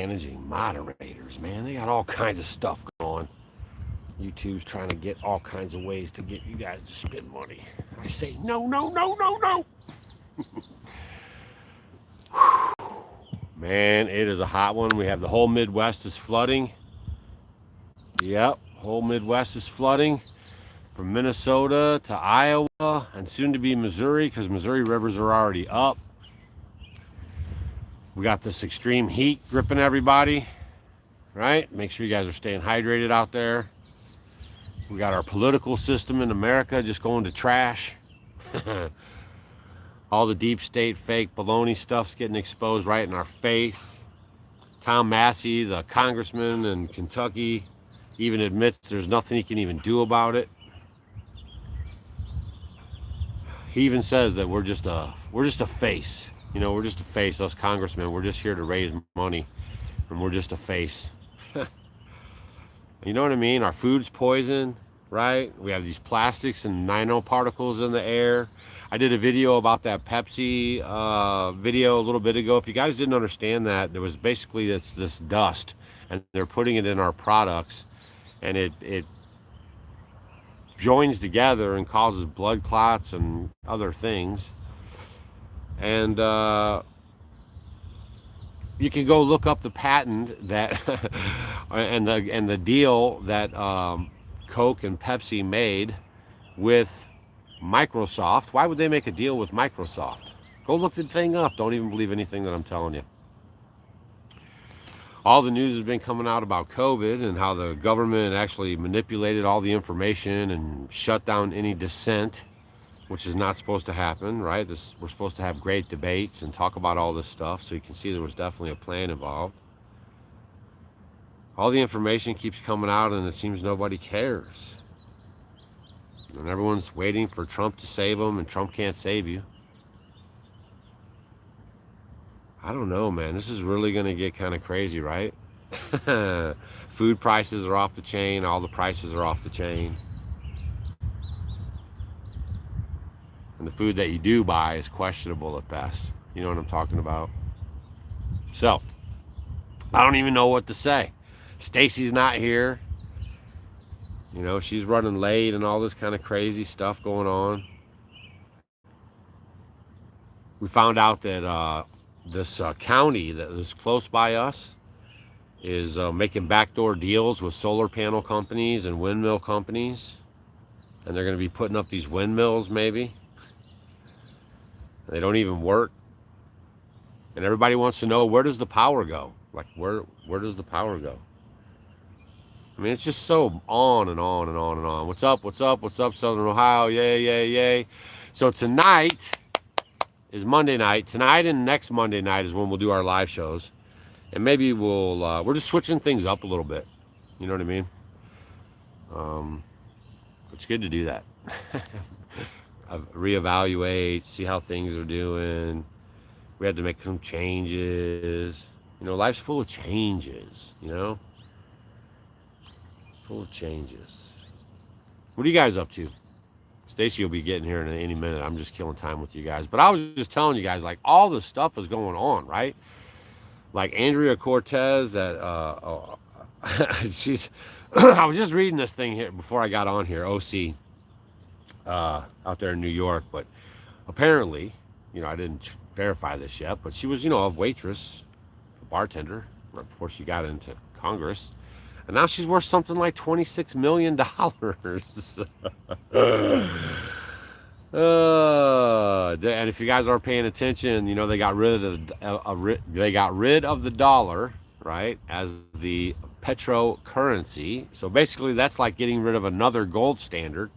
managing moderators, man. They got all kinds of stuff going on. YouTube's trying to get all kinds of ways to get you guys to spend money. I say no, no, no, no, no. Man, it is a hot one. We have the whole Midwest is flooding. Yep, whole Midwest is flooding. From Minnesota to Iowa and soon to be Missouri, because Missouri rivers are already up. We got this extreme heat gripping everybody, right? Make sure you guys are staying hydrated out there. We got our political system in America just going to trash. All the deep state fake baloney stuff's getting exposed right in our face. Tom Massey, the congressman in Kentucky, even admits there's nothing he can even do about it. He even says that we're just a face. You know, we're just a face, us congressmen. We're just here to raise money, and we're just a face. You know what I mean? Our food's poison, right? We have these plastics and nanoparticles in the air. I did a video about that Pepsi video a little bit ago. If you guys didn't understand that, there was basically this dust, and they're putting it in our products, and it joins together and causes blood clots and other things. And you can go look up the patent that and the deal that Coke and Pepsi made with Microsoft. Why would they make a deal with Microsoft? Go look the thing up. Don't even believe anything that I'm telling you. All the news has been coming out about COVID and how the government actually manipulated all the information and shut down any dissent, which is not supposed to happen, right? We're supposed to have great debates and talk about all this stuff, so you can see there was definitely a plan involved. All the information keeps coming out, and it seems nobody cares. And everyone's waiting for Trump to save them, and Trump can't save you. I don't know, man. This is really going to get kind of crazy, right? Food prices are off the chain. All the prices are off the chain. And the food that you do buy is questionable at best. You know what I'm talking about? So, I don't even know what to say. Stacy's not here. You know, she's running late and all this kind of crazy stuff going on. We found out that this county that is close by us is making backdoor deals with solar panel companies and windmill companies. And they're going to be putting up these windmills maybe. They don't even work. And everybody wants to know, where does the power go? Like, where does the power go? I mean, it's just so on and on and on and on. What's up? What's up? What's up, Southern Ohio? Yay, yay, yay. So tonight is Monday night. Tonight and next Monday night is when we'll do our live shows. And maybe we're just switching things up a little bit. You know what I mean? It's good to do that. Reevaluate, see how things are doing. We had to make some changes. You know, life's full of changes, you know? Full of changes. What are you guys up to? Stacy will be getting here in any minute. I'm just killing time with you guys. But I was just telling you guys, like, all this stuff is going on, right? Like Andrea Cortez, that she's I was just reading this thing here before I got on here, OC, out there in New York. But apparently, you know, I didn't verify this yet, but she was, you know, a waitress, a bartender, right before she got into Congress. And now she's worth something like $26 million. And if you guys aren't paying attention, you know, they got rid of the dollar, right, as the petro currency. So basically, that's like getting rid of another gold standard.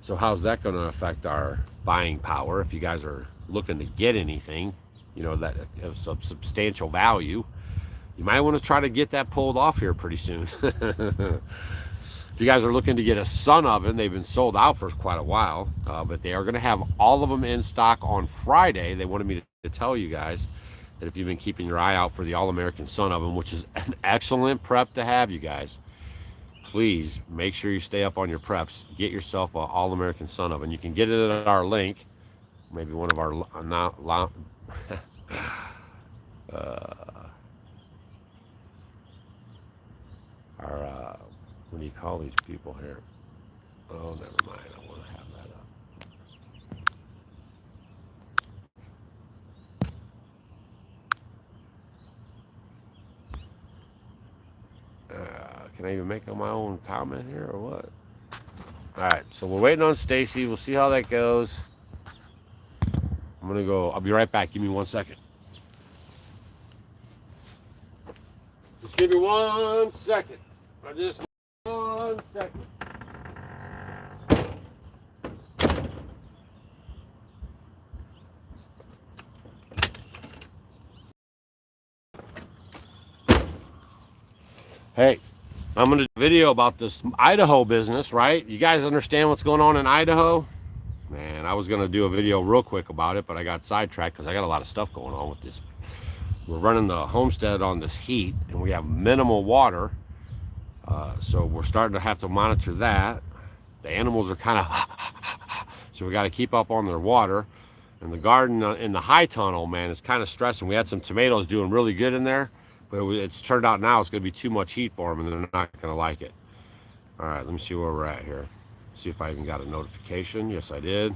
So how's that going to affect our buying power? If you guys are looking to get anything, you know, that of substantial value, you might want to try to get that pulled off here pretty soon. If you guys are looking to get a sun oven, they've been sold out for quite a while, but they are going to have all of them in stock on Friday. They wanted me to tell you guys that if you've been keeping your eye out for the All-American Sun Oven, which is an excellent prep to have, you guys, please make sure you stay up on your preps. Get yourself an All-American Sun Oven. You can get it at our link, maybe one of our what do you call these people here? Oh, never mind. I want to have that up. Can I even make my own comment here or what? All right, so we're waiting on Stacy. We'll see how that goes. I'm gonna go. I'll be right back. Give me 1 second. Just give me 1 second. Just 1 second. Hey, I'm going to do a video about this Idaho business, right? You guys understand what's going on in Idaho? Man, I was going to do a video real quick about it, but I got sidetracked because I got a lot of stuff going on with this. We're running the homestead on this heat, and we have minimal water. So we're starting to have to monitor that. The animals are kind of, so we got to keep up on their water. And the garden in the high tunnel, man, is kind of stressing. We had some tomatoes doing really good in there. But it's turned out now it's going to be too much heat for them, and they're not going to like it. All right, let me see where we're at here. See if I even got a notification. Yes, I did.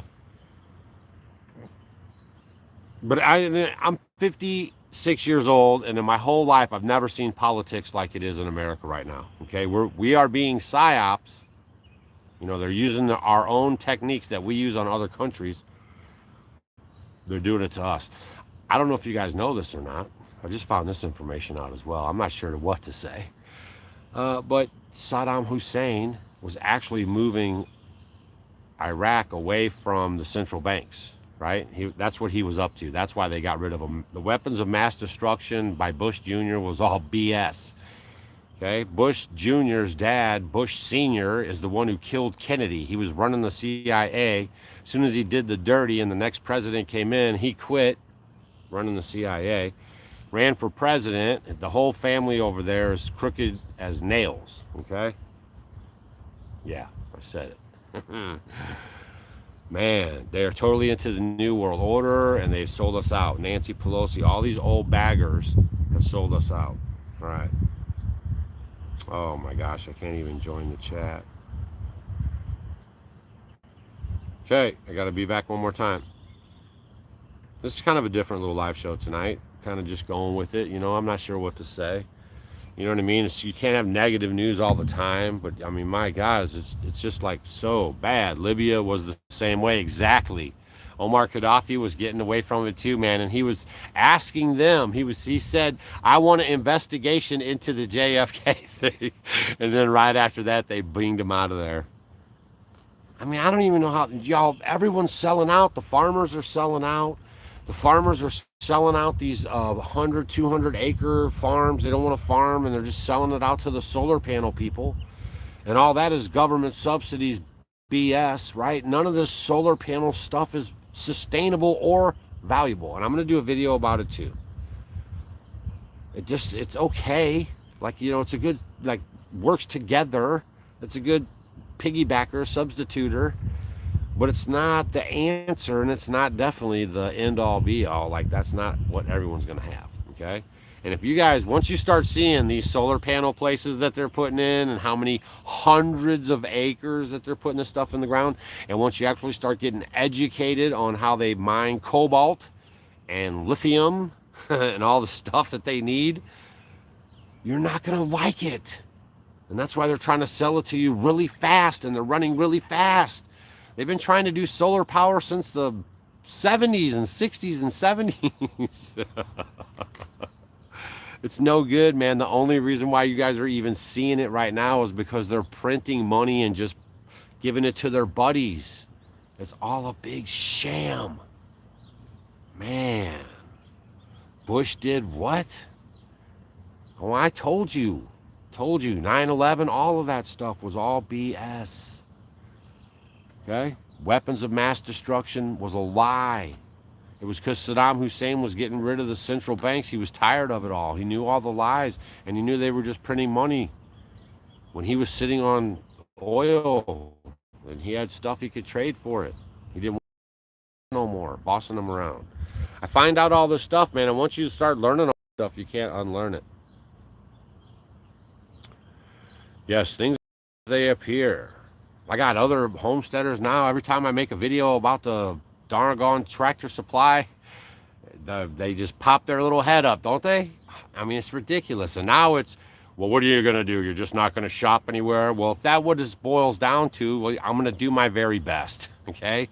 But I'm 56 years old, and in my whole life, I've never seen politics like it is in America right now. Okay, we are being psyops. You know, they're using our own techniques that we use on other countries. They're doing it to us. I don't know if you guys know this or not. I just found this information out as well. I'm not sure what to say. But Saddam Hussein was actually moving Iraq away from the central banks, right? That's what he was up to. That's why they got rid of him. The weapons of mass destruction by Bush Jr. was all BS. Okay, Bush Jr.'s dad, Bush Sr., is the one who killed Kennedy. He was running the CIA. As soon as he did the dirty and the next president came in, he quit running the CIA. Ran for president. The whole family over there is crooked as nails. Okay? Yeah, I said it. Man, they are totally into the New World Order, and they've sold us out. Nancy Pelosi, all these old baggers have sold us out. All right. Oh my gosh, I can't even join the chat. Okay, I got to be back one more time. This is kind of a different little live show tonight. Kind of just going with it. You know, I'm not sure what to say. You know what I mean? You can't have negative news all the time, but I mean, my God, it's just like so bad. Libya was the same way, exactly. Omar Gaddafi was getting away from it too, man, and he was asking them. He said, "I want an investigation into the JFK thing," and then right after that, they binged him out of there. I mean, I don't even know how y'all. Everyone's selling out. The farmers are selling out. The farmers are selling out these 100, 200 acre farms. They don't want to farm, and they're just selling it out to the solar panel people. And all that is government subsidies BS, right? None of this solar panel stuff is sustainable or valuable. And I'm going to do a video about it too. It's okay. Like, you know, it's a good, like, works together. It's a good piggybacker, substituter. But it's not the answer, and it's not definitely the end-all, be-all. Like, that's not what everyone's going to have, okay? And if you guys, once you start seeing these solar panel places that they're putting in and how many hundreds of acres that they're putting this stuff in the ground, and once you actually start getting educated on how they mine cobalt and lithium and all the stuff that they need, you're not going to like it. And that's why they're trying to sell it to you really fast, and they're running really fast. They've been trying to do solar power since the 70s and 60s and 70s. It's no good, man. The only reason why you guys are even seeing it right now is because they're printing money and just giving it to their buddies. It's all a big sham. Man. Bush did what? Oh, I told you. 9/11, all of that stuff was all BS. Okay? Weapons of mass destruction was a lie. It was because Saddam Hussein was getting rid of the central banks. He was tired of it all. He knew all the lies, and he knew they were just printing money. When he was sitting on oil, and he had stuff he could trade for it, he didn't want no more, bossing them around. I find out all this stuff, man, and once you start learning all this stuff, you can't unlearn it. Yes, things they appear. I got other homesteaders now. Every time I make a video about the darn gone tractor supply, they just pop their little head up, don't they? I mean, it's ridiculous. And now it's, well, what are you going to do? You're just not going to shop anywhere? Well, if that what this boils down to, well, I'm going to do my very best, okay?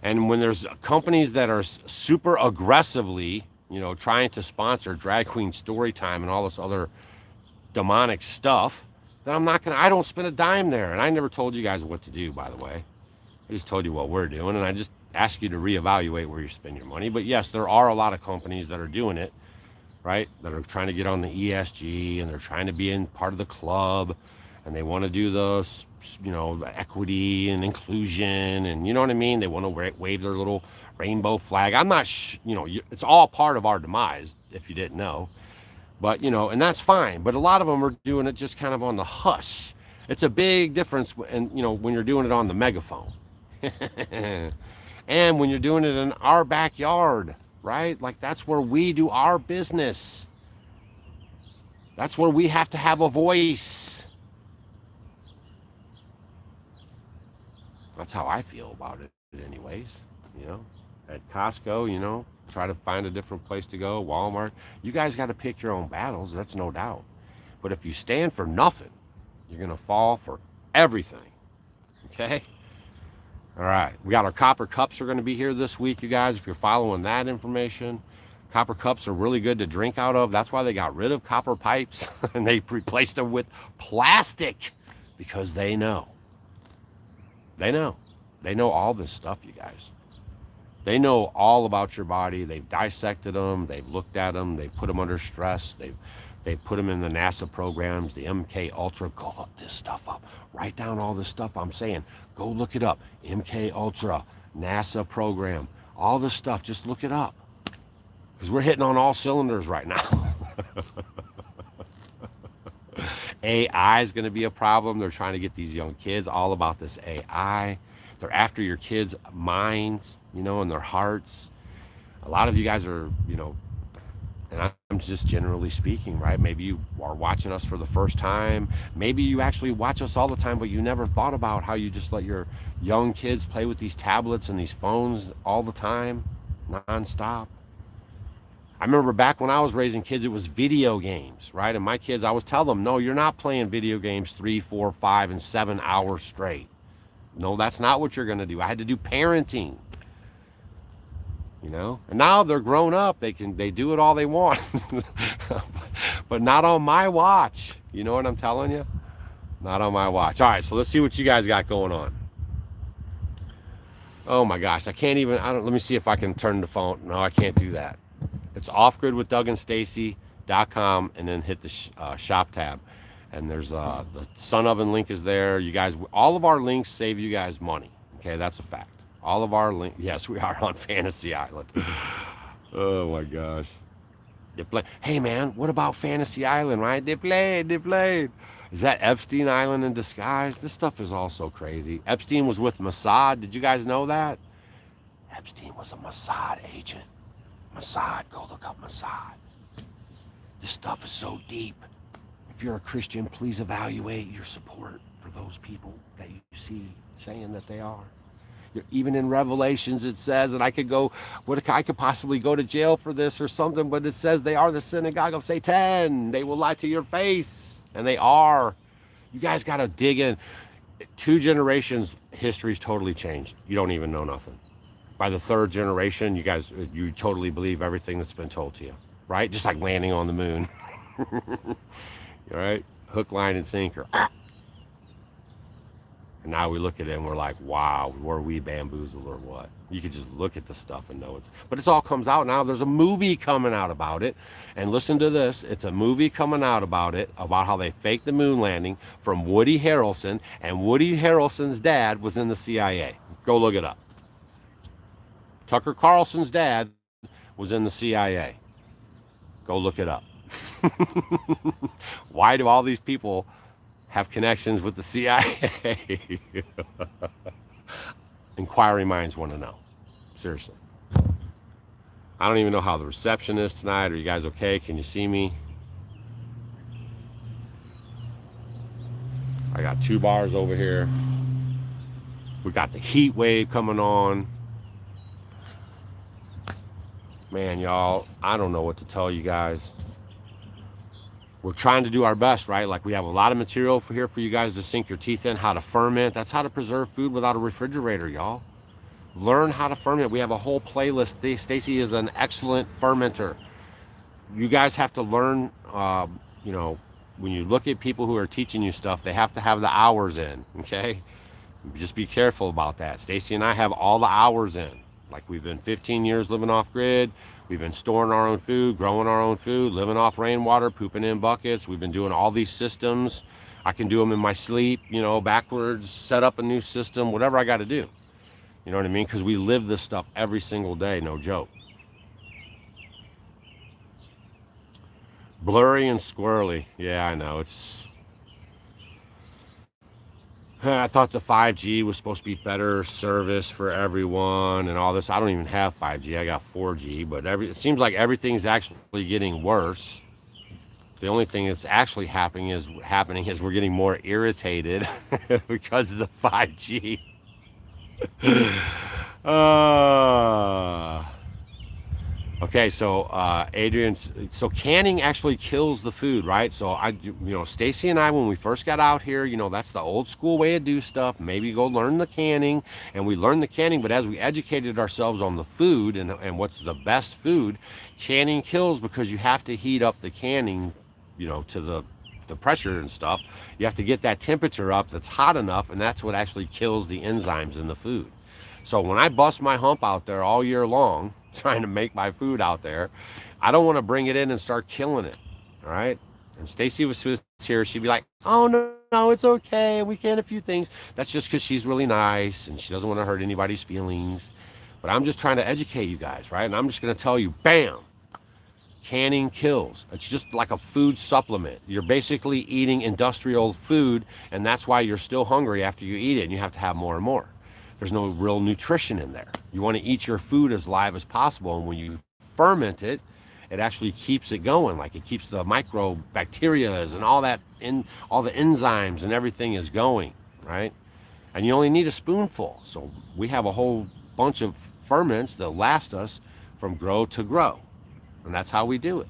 And when there's companies that are super aggressively, trying to sponsor drag queen story time and all this other demonic stuff, then I don't spend a dime there. And I never told you guys what to do, by the way. I just told you what we're doing, and I just ask you to reevaluate where you spend your money. But yes, there are a lot of companies that are doing it, right? That are trying to get on the ESG, and they're trying to be in part of the club, and they want to do the, the equity and inclusion, and you know what I mean? They want to wave their little rainbow flag. I'm not, it's all part of our demise, if you didn't know. But, and that's fine. But a lot of them are doing it just kind of on the hush. It's a big difference, and when you're doing it on the megaphone. And when you're doing it in our backyard, right? Like, that's where we do our business. That's where we have to have a voice. That's how I feel about it anyways, At Costco, try to find a different place to go. Walmart. You guys got to pick your own battles. That's no doubt. But if you stand for nothing, you're going to fall for everything. Okay? All right. We got our copper cups are going to be here this week, you guys, if you're following that information. Copper cups are really good to drink out of. That's why they got rid of copper pipes and they replaced them with plastic, because they know. They know. They know all this stuff, you guys. They know all about your body. They've dissected them. They've looked at them. They've put them under stress. They've put them in the NASA programs, the MK Ultra. Go look this stuff up. Write down all this stuff I'm saying. Go look it up. MK Ultra, NASA program, all this stuff. Just look it up, because we're hitting on all cylinders right now. AI is going to be a problem. They're trying to get these young kids all about this AI. They're after your kids' minds, and their hearts. A lot of you guys are, and I'm just generally speaking, right? Maybe you are watching us for the first time. Maybe you actually watch us all the time, but you never thought about how you just let your young kids play with these tablets and these phones all the time, nonstop. I remember back when I was raising kids, it was video games, right? And my kids, I always tell them, no, you're not playing video games 3, 4, 5, and 7 hours straight. No, that's not what you're going to do. I had to do parenting, And now they're grown up. They do it all they want, but not on my watch. You know what I'm telling you? Not on my watch. All right, so let's see what you guys got going on. Oh my gosh, let me see if I can turn the phone. No, I can't do that. It's offgridwithdougandstacy.com, and then hit the shop tab. And there's the Sun Oven link is there. You guys, all of our links save you guys money. Okay, that's a fact. All of our links. Yes, we are on Fantasy Island. Oh my gosh. Hey man, what about Fantasy Island, right? They played. Is that Epstein Island in disguise? This stuff is all so crazy. Epstein was with Mossad. Did you guys know that? Epstein was a Mossad agent. Mossad, go look up Mossad. This stuff is so deep. If you're a Christian, please evaluate your support for those people that you see saying that they are. Even in Revelations, it says, and I could possibly go to jail for this or something, but it says they are the synagogue of Satan. They will lie to your face, and they are. You guys got to dig in. 2 generations, history's totally changed. You don't even know nothing. By the 3rd generation, you totally believe everything that's been told to you, right? Just like landing on the moon. All right? Hook, line, and sinker. And now we look at it and we're like, wow, were we bamboozled or what? You could just look at the stuff and know but it all comes out now. There's a movie coming out about it. And listen to this. It's a movie coming out about it, about how they faked the moon landing, from Woody Harrelson. And Woody Harrelson's dad was in the CIA. Go look it up. Tucker Carlson's dad was in the CIA. Go look it up. Why do all these people have connections with the CIA? Inquiring minds want to know. Seriously. I don't even know how the reception is tonight. Are you guys okay? Can you see me? I got 2 bars over here. We got the heat wave coming on. Man, y'all, I don't know what to tell you guys. We're trying to do our best, right? Like, we have a lot of material for here for you guys to sink your teeth in. How to ferment. That's how to preserve food without a refrigerator, y'all. Learn how to ferment. We have a whole playlist. Stacy is an excellent fermenter. You guys have to learn, you know, when you look at people who are teaching you stuff, they have to have the hours in, okay? Just be careful about that. Stacy and I have all the hours in. Like, we've been 15 years living off grid. We've been storing our own food, growing our own food, living off rainwater, pooping in buckets. We've been doing all these systems. I can do them in my sleep, you know, backwards, set up a new system, whatever I got to do. You know what I mean? Because we live this stuff every single day, no joke. Blurry and squirrely. Yeah, I know. I thought the 5G was supposed to be better service for everyone and all this. I don't even have 5G. I got 4G, but it seems like everything's actually getting worse. The only thing that's actually happening is we're getting more irritated because of the 5G. Okay, so Adrian, so canning actually kills the food, right? So Stacy and I, when we first got out here, you know, that's the old school way to do stuff. Maybe go learn the canning, and we learned the canning, but as we educated ourselves on the food and what's the best food, canning kills because you have to heat up the canning, you know, to the pressure and stuff. You have to get that temperature up that's hot enough, and that's what actually kills the enzymes in the food. So when I bust my hump out there all year long, trying to make my food out there, I don't want to bring it in and start killing it. All right. And Stacy was here. She'd be like, oh, no, it's okay. We can a few things. That's just because she's really nice and she doesn't want to hurt anybody's feelings. But I'm just trying to educate you guys, right? And I'm just going to tell you, bam, canning kills. It's just like a food supplement. You're basically eating industrial food, and that's why you're still hungry after you eat it, and you have to have more and more. There's no real nutrition in there. You want to eat your food as live as possible, and when you ferment it, it actually keeps it going. Like, it keeps the microbacteria and all that, all the enzymes and everything is going, right? And you only need a spoonful. So we have a whole bunch of ferments that last us from grow to grow, and that's how we do it.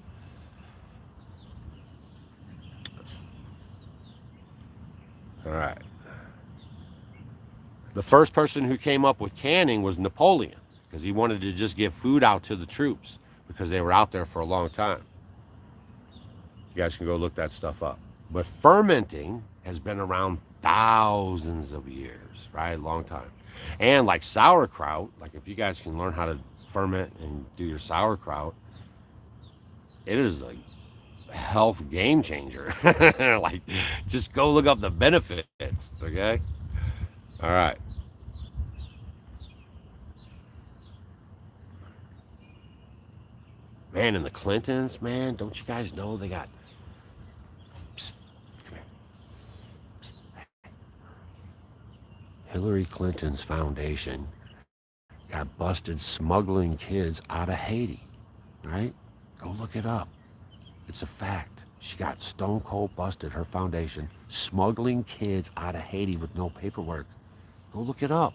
All right. The first person who came up with canning was Napoleon, because he wanted to just give food out to the troops because they were out there for a long time. You guys can go look that stuff up. But fermenting has been around thousands of years, right? Long time. And like sauerkraut, like if you guys can learn how to ferment and do your sauerkraut, it is a health game changer. Like, just go look up the benefits, okay? All right. Man, and the Clintons, man, don't you guys know they got... Psst, come here. Psst. Hillary Clinton's foundation got busted smuggling kids out of Haiti, right? Go look it up. It's a fact. She got stone cold busted, her foundation, smuggling kids out of Haiti with no paperwork. Go look it up.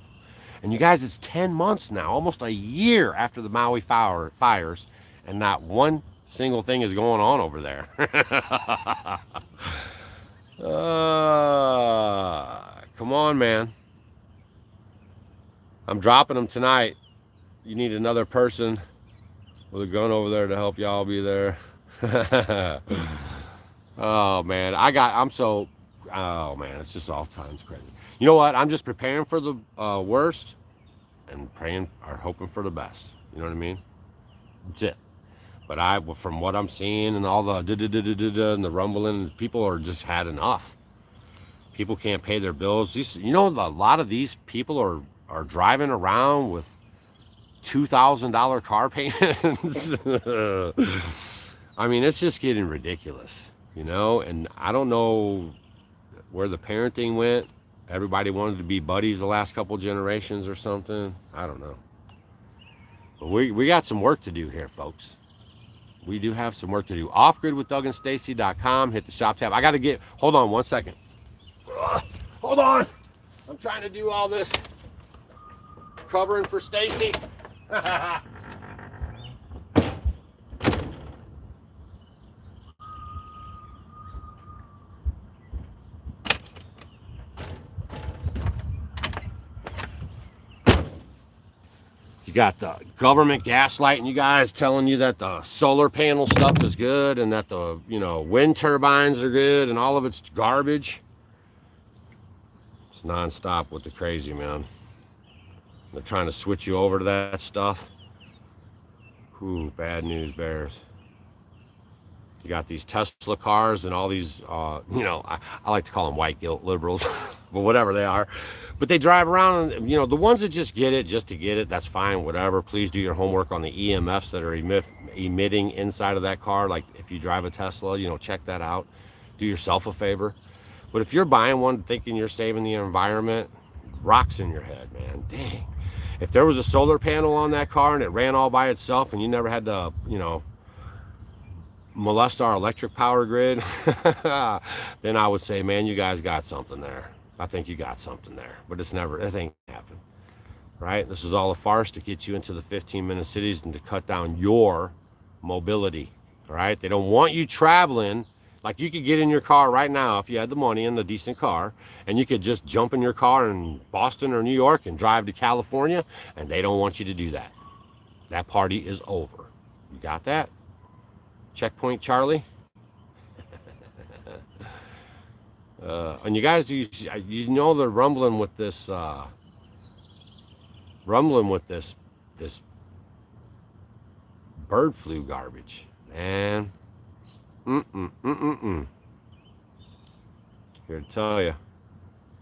And you guys, it's 10 months now, almost a year after the Maui fires, and not one single thing is going on over there. Come on, man. I'm dropping them tonight. You need another person with a gun over there to help y'all be there. Oh, man. Oh, man, it's just all times crazy. You know what? I'm just preparing for the worst and praying or hoping for the best. You know what I mean? That's it. But from what I'm seeing and all the and the rumbling, people are just had enough. People can't pay their bills. A lot of these people are driving around with $2,000 car payments. I mean, it's just getting ridiculous, you know? And I don't know where the parenting went. Everybody wanted to be buddies the last couple generations or something. I don't know. But we got some work to do here, folks. We do have some work to do. Offgridwithdougandstacy.com. Hit the shop tab. Hold on 1 second. Hold on. I'm trying to do all this covering for Stacy. You got the government gaslighting you guys, telling you that the solar panel stuff is good and that the, wind turbines are good and all of it's garbage. It's nonstop with the crazy, man. They're trying to switch you over to that stuff. Ooh, bad news bears. You got these Tesla cars and all these, I like to call them white guilt liberals, but whatever they are. But they drive around and, the ones that just get it, just to get it, that's fine, whatever. Please do your homework on the EMFs that are emitting inside of that car. Like if you drive a Tesla, check that out. Do yourself a favor. But if you're buying one thinking you're saving the environment, rocks in your head, man. Dang. If there was a solar panel on that car and it ran all by itself and you never had to, molest our electric power grid, then I would say, man, you guys got something there. I think you got something there, but it ain't happened, right? This is all a farce to get you into the 15-minute cities and to cut down your mobility, all right? They don't want you traveling. Like you could get in your car right now if you had the money and a decent car, and you could just jump in your car in Boston or New York and drive to California, and they don't want you to do that. That party is over. You got that? Checkpoint Charlie? And you guys, they're rumbling with this bird flu garbage, man. Here to tell you,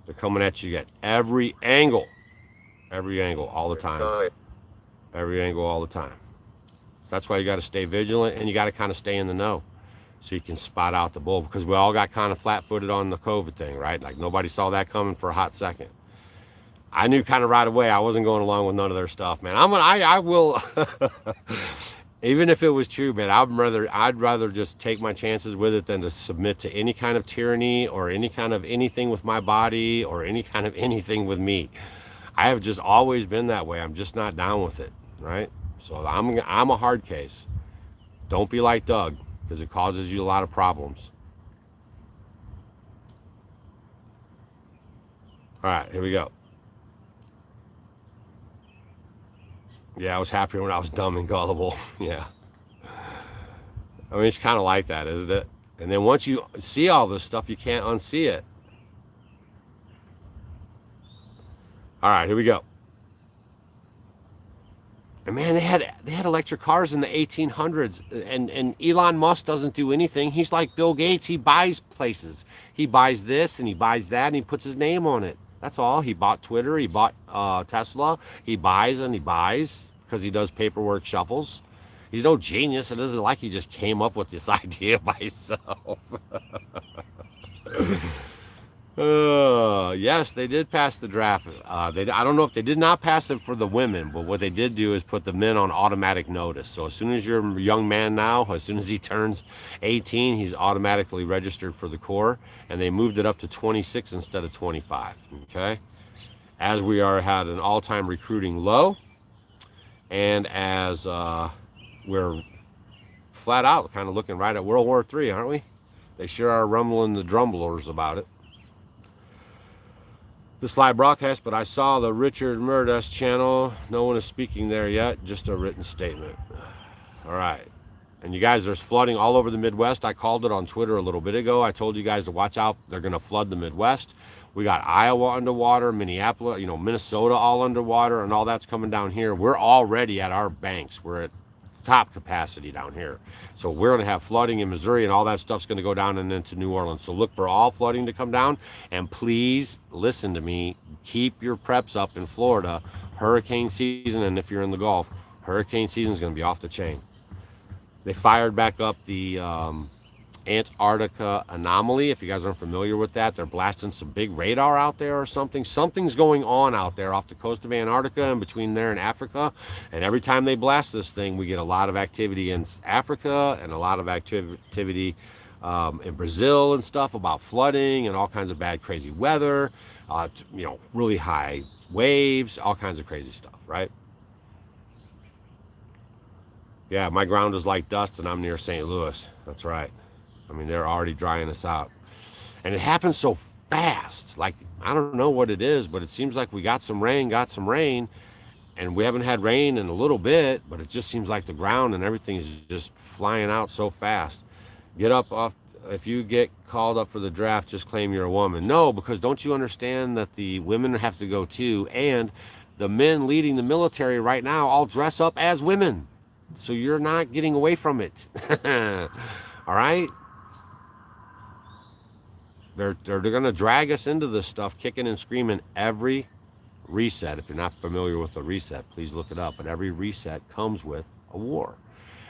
they're coming at you at every angle, all the time, every angle, all the time. So that's why you got to stay vigilant and you got to kind of stay in the know, so you can spot out the bull, because we all got kind of flat-footed on the COVID thing, right? Like nobody saw that coming for a hot second. I knew kind of right away I wasn't going along with none of their stuff, man. I will, even if it was true, man, I'd rather just take my chances with it than to submit to any kind of tyranny or any kind of anything with my body or any kind of anything with me. I have just always been that way. I'm just not down with it, right? So I'm a hard case. Don't be like Doug, because it causes you a lot of problems. All right, here we go. Yeah, I was happier when I was dumb and gullible. Yeah. I mean, it's kind of like that, isn't it? And then once you see all this stuff, you can't unsee it. All right, here we go. And man, they had electric cars in the 1800s, and Elon Musk doesn't do anything. He's like Bill Gates. He buys places. He buys this and he buys that and he puts his name on it. That's all. He bought Twitter. He bought Tesla. He buys and he buys because he does paperwork shuffles. He's no genius. It isn't like he just came up with this idea by himself. Yes, they did pass the draft. I don't know if they did not pass it for the women, but what they did do is put the men on automatic notice. So as soon as you're a young man now, as soon as he turns 18, he's automatically registered for the Corps, and they moved it up to 26 instead of 25. Okay, as we had an all-time recruiting low, and as we're flat out kind of looking right at World War III, aren't we? They sure are rumbling the drumblers about it. This live broadcast, but I saw the Richard Murdas channel. No one is speaking there yet, just a written statement. All right. And you guys, there's flooding all over the Midwest. I called it on Twitter a little bit ago. I told you guys to watch out. They're going to flood the Midwest. We got Iowa underwater, Minneapolis, Minnesota all underwater, and all that's coming down here. We're already at our banks. We're at top capacity down here. So we're going to have flooding in Missouri, and all that stuff's going to go down and into New Orleans. So look for all flooding to come down. And please listen to me. Keep your preps up in Florida. Hurricane season, and if you're in the Gulf, hurricane season is going to be off the chain. They fired back up the Antarctica anomaly. If you guys aren't familiar with that, they're blasting some big radar out there or something. Something's going on out there off the coast of Antarctica and between there and Africa. And every time they blast this thing, we get a lot of activity in Africa and a lot of activity in Brazil and stuff about flooding and all kinds of bad, crazy weather, you know, really high waves, all kinds of crazy stuff, right? Yeah, my ground is like dust and I'm near St. Louis. That's right. I mean, they're already drying us out. And it happens so fast. Like, I don't know what it is, but it seems like we got some rain, and we haven't had rain in a little bit, but it just seems like the ground and everything is just flying out so fast. Get up off, if you get called up for the draft, just claim you're a woman. No, because don't you understand that the women have to go too, and the men leading the military right now all dress up as women. So you're not getting away from it. All right? They're going to drag us into this stuff, kicking and screaming every reset. If you're not familiar with the reset, please look it up. But every reset comes with a war.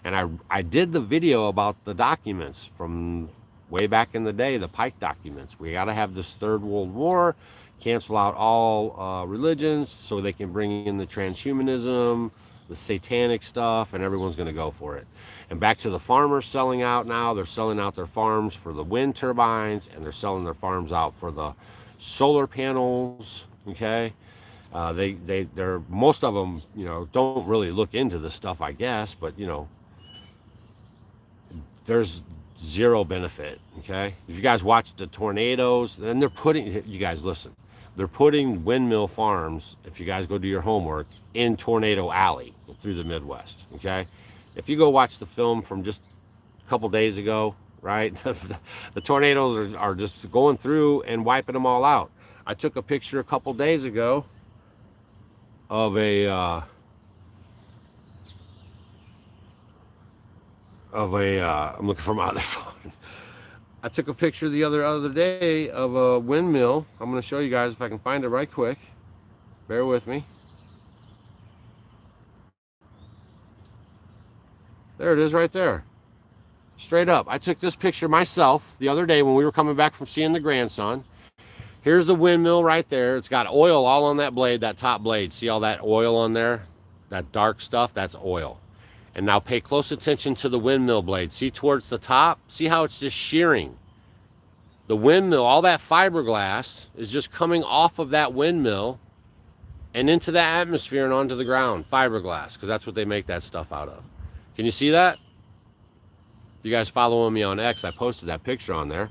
And I did the video about the documents from way back in the day, the Pike documents. We got to have this third world war, cancel out all religions so they can bring in the transhumanism, the satanic stuff, and everyone's going to go for it. And back to the farmers selling out now. They're selling out their farms for the wind turbines, and they're selling their farms out for the solar panels, okay? They're most of them, you know, don't really look into this stuff, I guess, but, you know, there's zero benefit, okay? If you guys watch the tornadoes, then they're putting, you guys listen, they're putting windmill farms, if you guys go do your homework, in Tornado Alley through the Midwest, okay? If you go watch the film from just a couple days ago, right? The tornadoes are just going through and wiping them all out. I took a picture a couple days ago of I'm looking for my other phone. I took a picture the other day of a windmill. I'm going to show you guys if I can find it right quick. Bear with me. There it is right there. Straight up. I took this picture myself the other day when we were coming back from seeing the grandson. Here's the windmill right there. It's got oil all on that blade, that top blade. See all that oil on there? That dark stuff, that's oil. And now pay close attention to the windmill blade. See towards the top? See how it's just shearing? The windmill, all that fiberglass is just coming off of that windmill and into the atmosphere and onto the ground. Fiberglass, because that's what they make that stuff out of. Can you see that? If you guys following me on X, I posted that picture on there.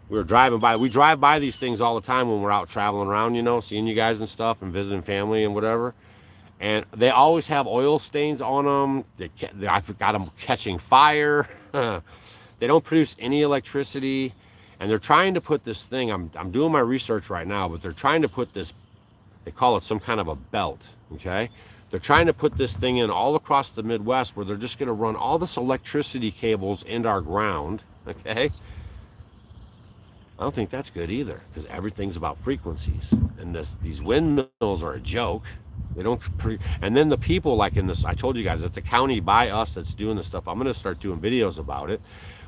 We were driving by. We drive by these things all the time when we're out traveling around, you know, seeing you guys and stuff and visiting family and whatever. And they always have oil stains on them. I forgot them catching fire. They don't produce any electricity. And they're trying to put this thing, I'm doing my research right now, but they're trying to put this, they call it some kind of a belt, okay? They're trying to put this thing in all across the Midwest where they're just going to run all this electricity cables into our ground, okay? I don't think that's good either, because everything's about frequencies. And these windmills are a joke. They don't, and then the people like in this, I told you guys, it's a county by us that's doing this stuff. I'm going to start doing videos about it.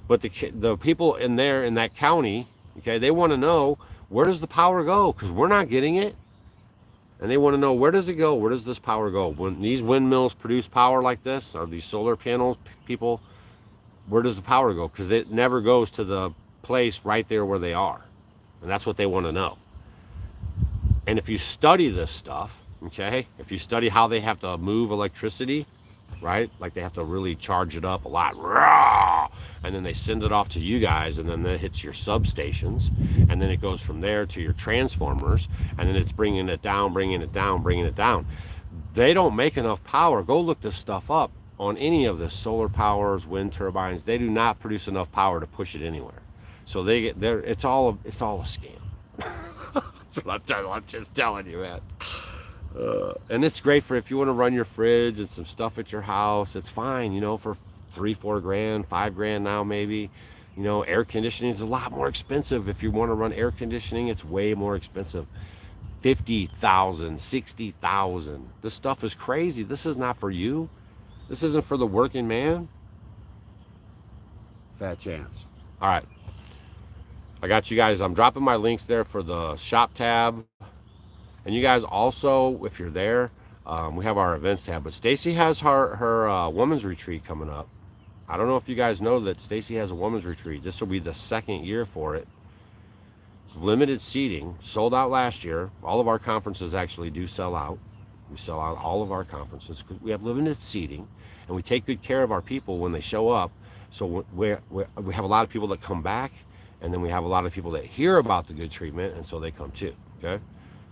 But the people in that county, okay, they want to know, where does the power go? Because we're not getting it. And they want to know, where does it go? Where does this power go? When these windmills produce power like this, or these solar panels, people, where does the power go? Because it never goes to the place right there where they are. And that's what they want to know. And if you study this stuff, okay, if you study how they have to move electricity, right, like they have to really charge it up a lot, and then they send it off to you guys, and then that hits your substations, and then it goes from there to your transformers, and then it's bringing it down. They don't make enough power. Go look this stuff up on any of the solar powers, wind turbines. They do not produce enough power to push it anywhere. So they get there. It's all a scam. That's what I'm just telling you, man. And it's great for if you want to run your fridge and some stuff at your house. It's fine, you know, for $3-4 grand, $5 grand now maybe. You know, air conditioning is a lot more expensive. If you want to run air conditioning, it's way more expensive. $50,000, $60,000. This stuff is crazy. This is not for you. This isn't for the working man. Fat chance. All right. I got you guys. I'm dropping my links there for the shop tab. And you guys also, if you're there, we have our events tab. But Stacy has her women's retreat coming up. I don't know if you guys know that Stacy has a women's retreat. This will be the second year for it. It's limited seating, sold out last year. All of our conferences actually do sell out. We sell out all of our conferences because we have limited seating, and we take good care of our people when they show up. So we have a lot of people that come back, and then we have a lot of people that hear about the good treatment, and so they come too. Okay,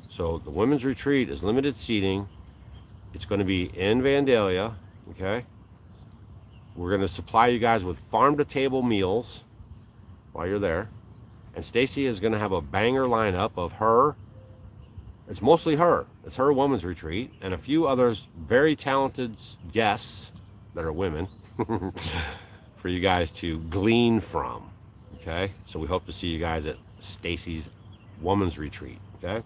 so the women's retreat is limited seating. It's going to be in Vandalia. Okay, we're going to supply you guys with farm-to-table meals while you're there, and Stacy is going to have a banger lineup of her. It's mostly her. It's her women's retreat, and a few others very talented guests that are women for you guys to glean from. Okay, so we hope to see you guys at Stacy's women's retreat. Okay,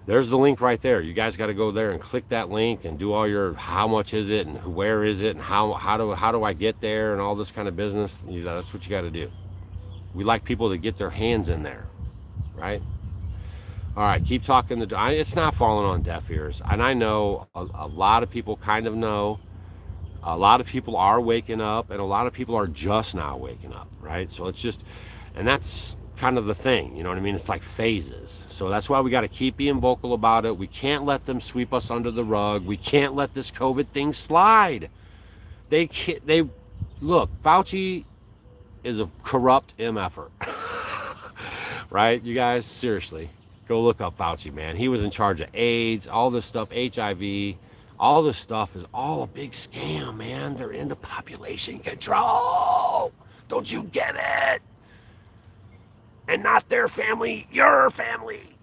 there's the link right there. You guys got to go there and click that link and do all your how much is it and where is it and how do I get there and all this kind of business. That's what you got to do. We like people to get their hands in there, right? All right, keep talking. It's not falling on deaf ears, and I know a lot of people kind of know. A lot of people are waking up, and a lot of people are just now waking up, right? So it's just, and that's kind of the thing, you know what I mean? It's like phases. So that's why we got to keep being vocal about it. We can't let them sweep us under the rug. We can't let this COVID thing slide. They look, Fauci is a corrupt MFer, right? You guys, seriously, go look up Fauci, man. He was in charge of AIDS, all this stuff, HIV. All this stuff is all a big scam, man. They're into population control. Don't you get it? And not their family, your family.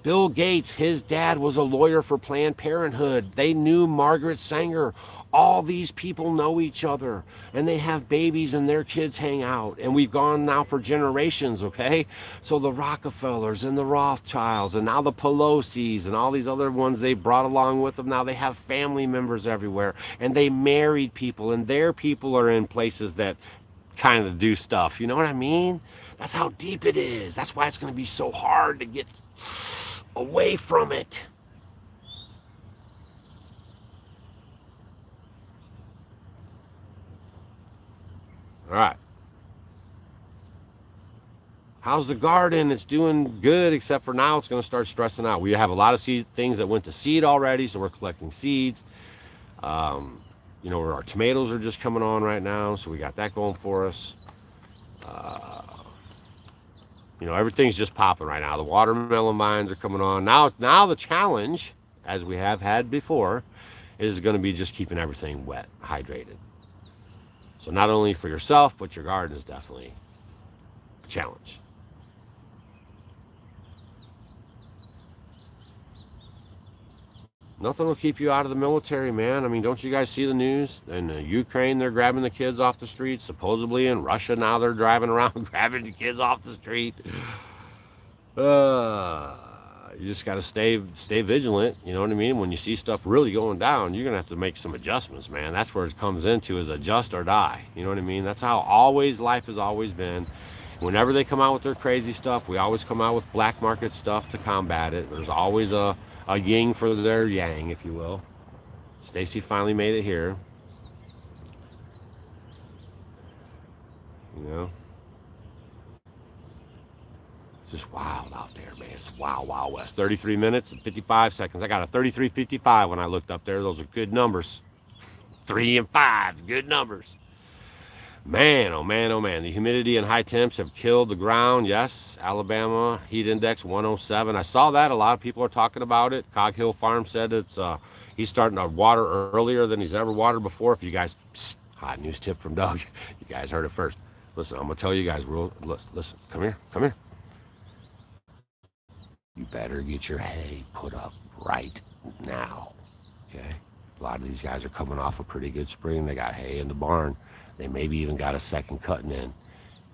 Bill Gates, his dad was a lawyer for Planned Parenthood. They knew Margaret Sanger. All these people know each other, and they have babies and their kids hang out. And we've gone now for generations, okay? So the Rockefellers and the Rothschilds and now the Pelosi's and all these other ones they brought along with them. Now they have family members everywhere, and they married people, and their people are in places that kind of do stuff. You know what I mean? That's how deep it is. That's why it's going to be so hard to get away from it. All right. How's the garden? It's doing good, except for now it's going to start stressing out. We have a lot of things that went to seed already, so we're collecting seeds. You know, our tomatoes are just coming on right now, so we got that going for us. You know, everything's just popping right now. The watermelon vines are coming on. Now the challenge, as we have had before, is going to be just keeping everything wet, hydrated. So not only for yourself, but your garden is definitely a challenge. Nothing will keep you out of the military, man. I mean, don't you guys see the news? In Ukraine, they're grabbing the kids off the street. Supposedly in Russia now, they're driving around grabbing the kids off the street. You just got to stay vigilant. You know what I mean? When you see stuff really going down, you're going to have to make some adjustments, man. That's where it comes into, is adjust or die. You know what I mean? That's how life has always been. Whenever they come out with their crazy stuff, we always come out with black market stuff to combat it. There's always a yin for their yang, if you will. Stacy finally made it here. You know? It's just wild out there, man. It's wild, wild west. 33 minutes and 55 seconds. I got a 33:55 when I looked up there. Those are good numbers. 3 and 5, good numbers. Man, oh man, oh man. The humidity and high temps have killed the ground. Yes, Alabama heat index 107. I saw that. A lot of people are talking about it. Cog Hill Farm said he's starting to water earlier than he's ever watered before. If you guys, hot news tip from Doug. You guys heard it first. Listen, I'm going to tell you guys, listen, come here. You better get your hay put up right now, okay? A lot of these guys are coming off a pretty good spring. They got hay in the barn. They maybe even got a second cutting in.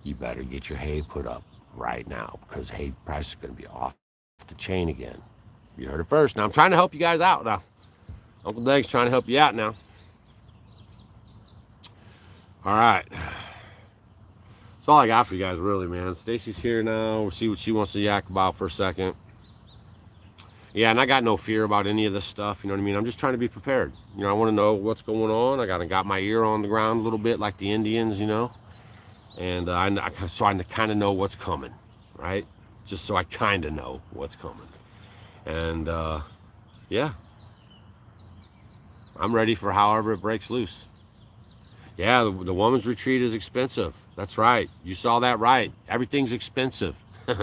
You better get your hay put up right now, because hay price is going to be off the chain again. You heard it first. Now, I'm trying to help you guys out now. Uncle Doug's trying to help you out now. All right. That's all I got for you guys, really, man. Stacy's here now. We'll see what she wants to yak about for a second. Yeah, and I got no fear about any of this stuff. You know what I mean? I'm just trying to be prepared. You know, I want to know what's going on. I got my ear on the ground a little bit, like the Indians. You know, and so I kind of know what's coming, right? Just so I kind of know what's coming, and yeah, I'm ready for however it breaks loose. Yeah, the woman's retreat is expensive. That's right. You saw that right. Everything's expensive. You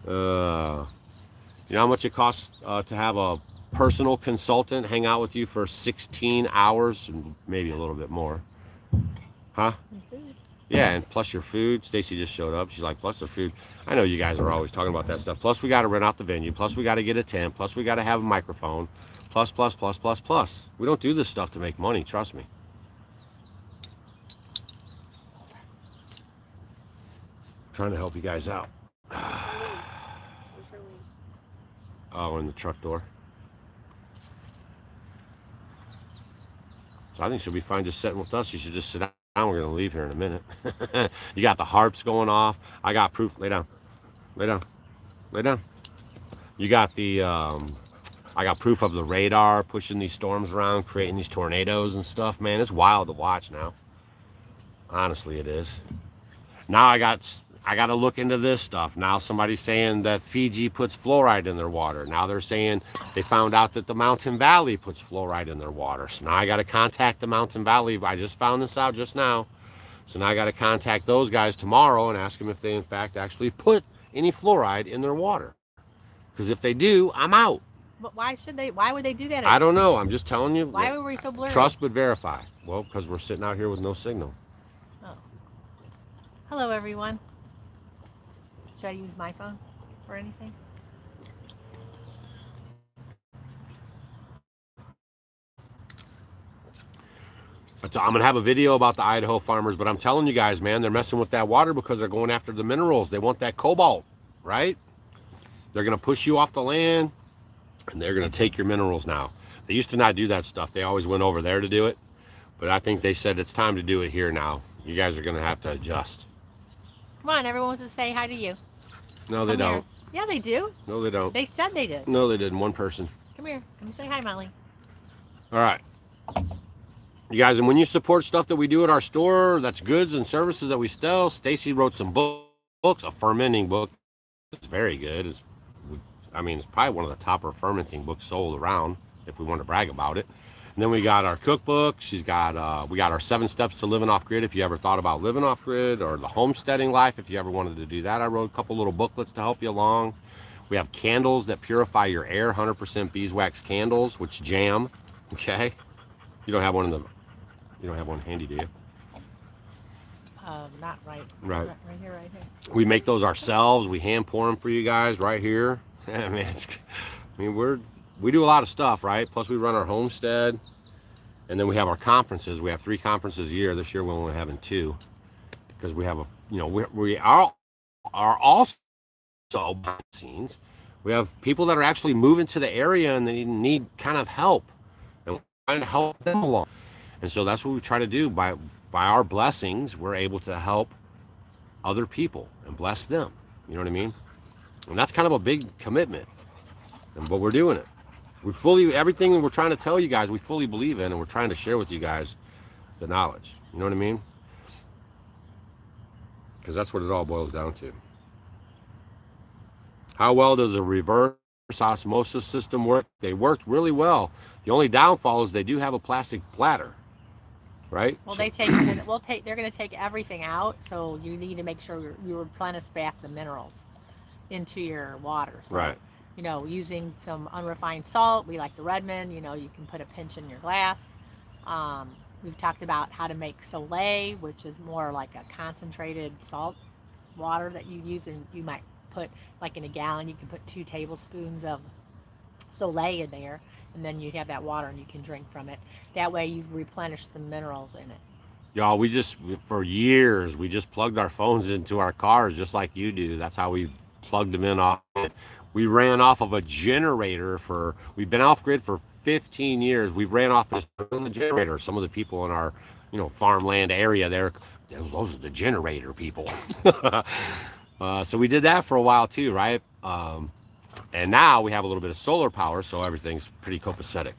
know how much it costs to have a personal consultant hang out with you for 16 hours, maybe a little bit more, huh? Yeah, and plus your food. Stacy just showed up. She's like, plus the food. I know you guys are always talking about that stuff. Plus we got to rent out the venue. Plus we got to get a tent. Plus we got to have a microphone. Plus, plus, plus, plus, plus. We don't do this stuff to make money. Trust me. I'm trying to help you guys out. Oh, in the truck door. So I think she'll be fine just sitting with us. You should just sit down. We're going to leave here in a minute. You got the harps going off. I got proof. Lay down. Lay down. Lay down. You got the, I got proof of the radar pushing these storms around, creating these tornadoes and stuff. Man, it's wild to watch now. Honestly, it is. Now I got to look into this stuff. Now somebody's saying that Fiji puts fluoride in their water. Now they're saying they found out that the Mountain Valley puts fluoride in their water. So now I got to contact the Mountain Valley. I just found this out just now. So now I got to contact those guys tomorrow and ask them if they in fact actually put any fluoride in their water. Because if they do, I'm out. But why should they? Why would they do that? I don't know. I'm just telling you. Why were we so blurry? Trust but verify. Well, because we're sitting out here with no signal. Oh. Hello, everyone. Should I use my phone for anything? I'm going to have a video about the Idaho farmers, but I'm telling you guys, man, they're messing with that water because they're going after the minerals. They want that cobalt, right? They're going to push you off the land, and they're going to take your minerals now. They used to not do that stuff. They always went over there to do it, but I think they said it's time to do it here now. You guys are going to have to adjust. Come on, everyone wants to say hi to you. No, they don't. Yeah, they do. No, they don't. They said they did. No, they didn't. One person. Come here. Come say hi, Molly. All right. You guys, and when you support stuff that we do at our store, that's goods and services that we sell. Stacy wrote some books, a fermenting book. It's very good. It's probably one of the top fermenting books sold around, if we want to brag about it. And then we got our cookbook. We got our 7 steps to living off grid if you ever thought about living off grid, or the homesteading life if you ever wanted to do that. I wrote a couple little booklets to help you along. We have candles that purify your air, 100% beeswax candles, which jam. Okay, you don't have one handy, do you? Not right. Right. Right here, right here. We make those ourselves. We hand pour them for you guys right here. Yeah, man. We do a lot of stuff, right? Plus we run our homestead, and then we have our conferences. We have 3 conferences a year. This year we're only having 2 because we have we are also behind the scenes. We have people that are actually moving to the area and they need kind of help, and we're trying to help them along. And so that's what we try to do. By our blessings, we're able to help other people and bless them. You know what I mean? And that's kind of a big commitment. But we're doing it. Everything we're trying to tell you guys, we fully believe in, and we're trying to share with you guys the knowledge. You know what I mean? Because that's what it all boils down to. How well does a reverse osmosis system work? They worked really well. The only downfall is they do have a plastic bladder, right? Well, they're going to take everything out, so you need to make sure you replenish back the minerals into your water. So, right. Using some unrefined salt, we like the Redmond. You can put a pinch in your glass. We've talked about how to make Soleil, which is more like a concentrated salt water that you use, and you might put, like in a gallon, you can put 2 tablespoons of Soleil in there, and then you have that water and you can drink from it. That way you've replenished the minerals in it. Y'all, for years, we just plugged our phones into our cars just like you do. That's how we plugged them in off it. We ran off of a generator we've been off grid for 15 years. We ran off this generator. Some of the people in our, farmland area there, those are the generator people. So we did that for a while too, right? And now we have a little bit of solar power, so everything's pretty copacetic.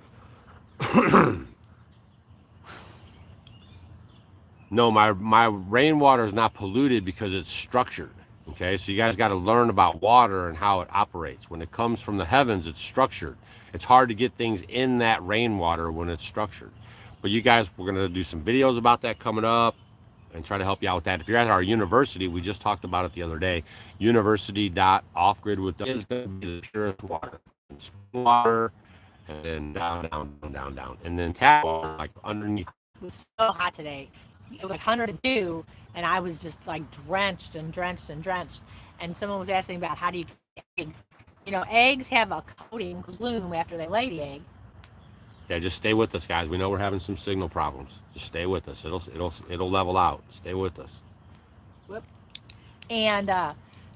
No, my rainwater is not polluted because it's structured. Okay, so you guys got to learn about water and how it operates. When it comes from the heavens, it's structured. It's hard to get things in that rainwater when it's structured. But you guys, we're going to do some videos about that coming up and try to help you out with that. If you're at our university, we just talked about it the other day, university.offgridwith is going to be the purest water. Water, and then down. And then tap water, like underneath. It was so hot today. It was like 102, and I was just like drenched. And someone was asking about how do you get eggs. You know, eggs have a coating gloom after they lay the egg. Yeah, just stay with us, guys. We know we're having some signal problems. Just stay with us. It'll level out. Stay with us. Whoop. And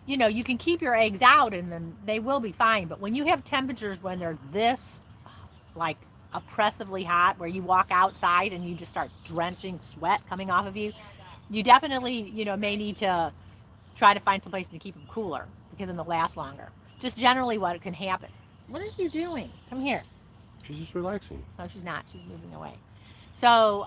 you know, you can keep your eggs out, and then they will be fine. But when you have temperatures when they're this like oppressively hot, where you walk outside and you just start drenching sweat coming off of you, you definitely, you know, may need to try to find some place to keep them cooler because then they'll last longer. Just generally what can happen. What are you doing? Come here. She's just relaxing. No, she's not. She's moving away. So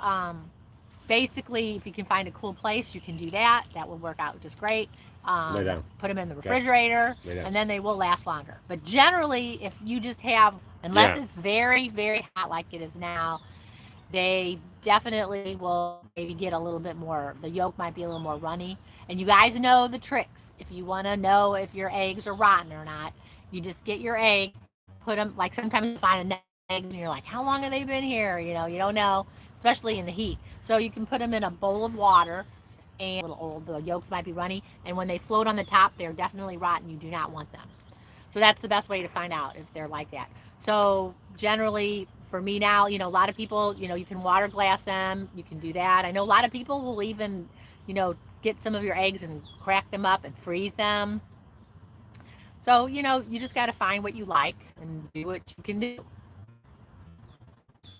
basically, if you can find a cool place, you can do that. That will work out just great. Lay down. Put them in the refrigerator, Lay down. and then they will last longer. But generally, if you just have, unless it's very, very hot like it is now, they definitely will maybe get a little bit more, the yolk might be a little more runny. And you guys know the tricks. If you want to know if your eggs are rotten or not, you just get your egg, put them, like sometimes you find an egg and you're like, how long have they been here? You know, you don't know, especially in the heat. So you can put them in a bowl of water, and the yolks might be runny, and when they float on the top, they're definitely rotten. You do not want them. So that's the best way to find out if they're like that. So generally, for me now, you know, a lot of people, you know, you can water glass them. You can do that. I know a lot of people will even, you know, get some of your eggs and crack them up and freeze them. So, you know, you just got to find what you like and do what you can do.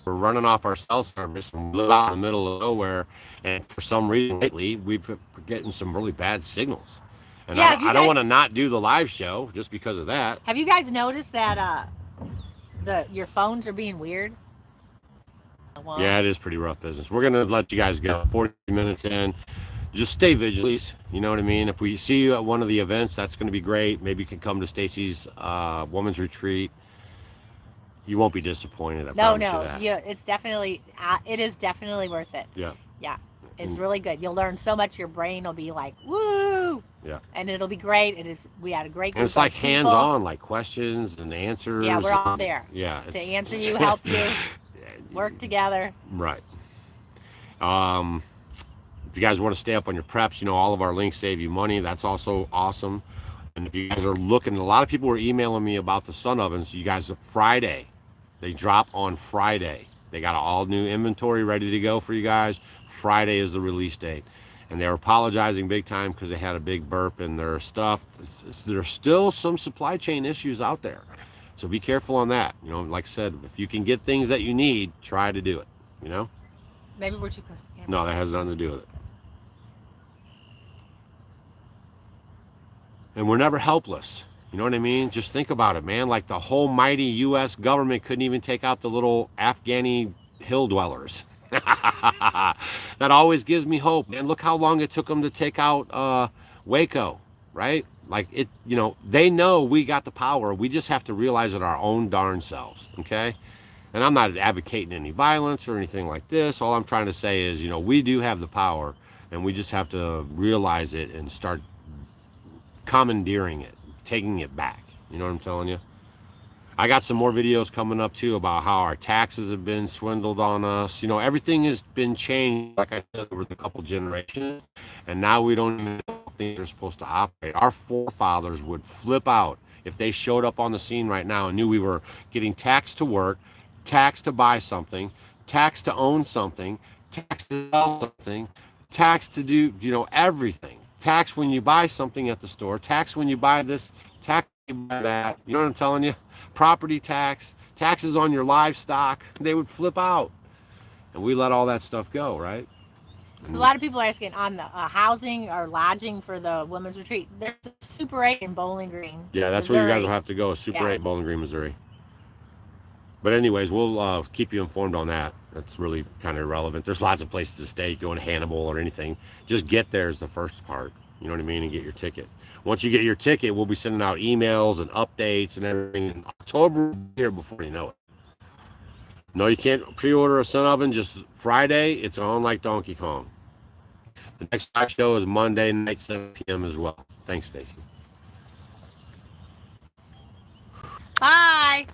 We're running off our cell service and we live out in the middle of nowhere, and for some reason lately we're getting some really bad signals, and Yeah, I don't want to not do the live show just because of that. Have you guys noticed that your phones are being weird? Well, Yeah, it is pretty rough business. We're gonna let you guys go. 40 minutes in. Just stay vigilant. You know what I mean? If we see you at one of the events, that's going to be great. Maybe you can come to Stacy's woman's retreat. You won't be disappointed. I promise you that. Yeah, it's definitely, it is definitely worth it. Yeah. Yeah, it's really good. You'll learn so much. Your brain will be like, woo. Yeah. And it'll be great. It is. We had a great group. And it's like of people. hands-on, like questions and answers. Yeah, we're all there. Yeah. To answer you, help you, work together. Right. If you guys want to stay up on your preps, you know, all of our links save you money. That's also awesome. And if you guys are looking, a lot of people were emailing me about the sun ovens. You guys, Friday, they drop on Friday. They got all new inventory ready to go for you guys. Friday is the release date. And they were apologizing big time because they had a big burp in their stuff. There's still some supply chain issues out there. So be careful on that. You know, like I said, if you can get things that you need, try to do it, you know? Maybe we're too close to the camera. No, that has nothing to do with it. And we're never helpless. You know what I mean? Just think about it, man. Like the whole mighty U.S. government couldn't even take out the little Afghani hill dwellers. That always gives me hope, man. Look how long it took them to take out Waco, right? Like it, you know, they know we got the power. We just have to realize it our own darn selves, okay? And I'm not advocating any violence or anything like this. All I'm trying to say is, you know, we do have the power, and we just have to realize it and start commandeering it, taking it back. You know what I'm telling you? I got some more videos coming up too about how our taxes have been swindled on us. You know, everything has been changed, like I said, over the couple generations, and now we don't even know how things are supposed to operate. Our forefathers would flip out if they showed up on the scene right now and knew we were getting taxed to work, taxed to buy something, taxed to own something, taxed to sell something, taxed to do, you know, everything. Tax when you buy something at the store, tax when you buy this, tax when you buy that. You know what I'm telling you? Property tax, taxes on your livestock. They would flip out. And we let all that stuff go, right? So a lot of people are asking on the housing or lodging for the women's retreat. There's a Super 8 in Bowling Green. Yeah, that's Missouri. where you guys will have to go. Super 8, Bowling Green, Missouri. But anyways, we'll keep you informed on that. That's really kind of irrelevant. There's lots of places to stay. Go to Hannibal or anything. Just get there is the first part. You know what I mean? And get your ticket. Once you get your ticket, we'll be sending out emails and updates and everything. In October, here before you know it. No, you can't pre-order a sun oven. Just Friday, it's on like Donkey Kong. The next live show is Monday night, 7 p.m. as well. Thanks, Stacy. Bye.